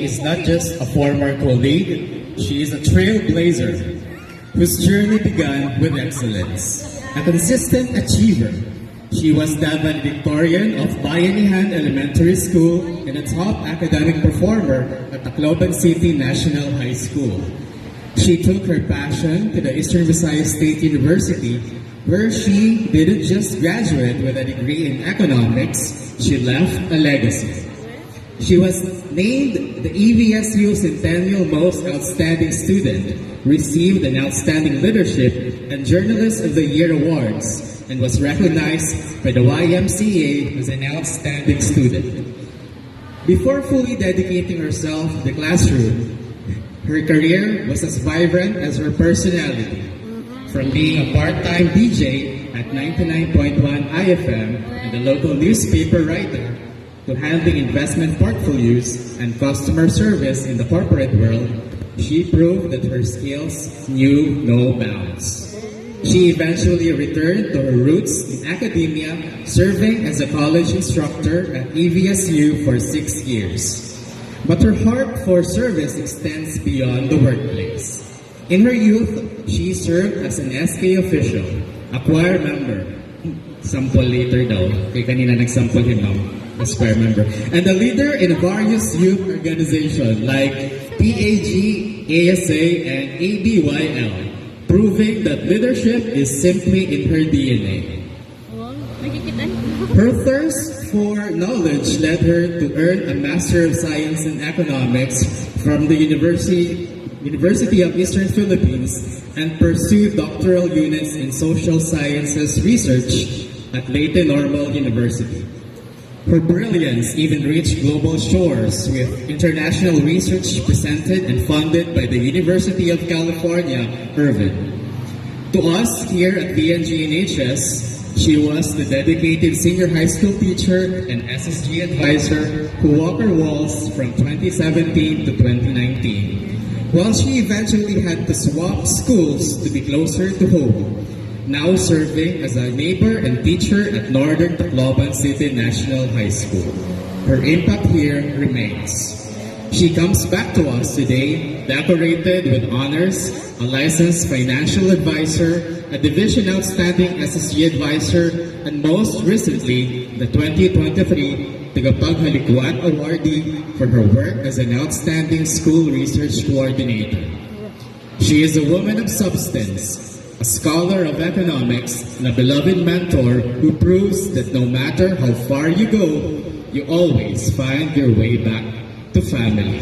is not just a former colleague, she is a trailblazer whose journey began with excellence. A consistent achiever, she was the valedictorian of Bayanihan Elementary School and a top academic performer at Tacloban City National High School. She took her passion to the Eastern Visayas State University, where she didn't just graduate with a degree in economics, she left a legacy. She was named the EVSU Centennial Most Outstanding Student, received an Outstanding Leadership and Journalist of the Year awards, and was recognized by the YMCA as an outstanding student. Before fully dedicating herself to the classroom, her career was as vibrant as her personality. From being a part-time DJ at 99.1 IFM and a local newspaper writer, to handling investment portfolios and customer service in the corporate world, she proved that her skills knew no bounds. She eventually returned to her roots in academia, serving as a college instructor at EVSU for 6 years. But her heart for service extends beyond the workplace. In her youth, she served as an SK official, a choir member, sample later daw, kaya kanina nagsample him now, as choir member, and a leader in various youth organizations like PAG, ASA, and ABYL, proving that leadership is simply in her DNA. Her thirst for knowledge led her to earn a Master of Science in Economics from the University of Eastern Philippines and pursued doctoral units in social sciences research at Leyte Normal University. Her brilliance even reached global shores with international research presented and funded by the University of California, Irvine. To us here at VNGNHS, she was the dedicated senior high school teacher and SSG advisor who walked her walls from 2017 to 2019. While she eventually had to swap schools to be closer to home, now serving as a neighbor and teacher at Northern Tacloban City National High School. Her impact here remains. She comes back to us today decorated with honors, a licensed financial advisor, a division outstanding SSG advisor, and most recently, the 2023 Tagapaghalikuan awardee for her work as an outstanding school research coordinator. She is a woman of substance, a scholar of economics, and a beloved mentor who proves that no matter how far you go, you always find your way back to family.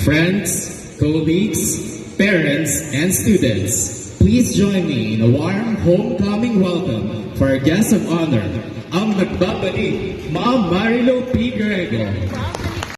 Friends, colleagues, parents, and students, please join me in a warm homecoming welcome for our guest of honor, ang nagbabalik, Ma'am Marilo P. Grego.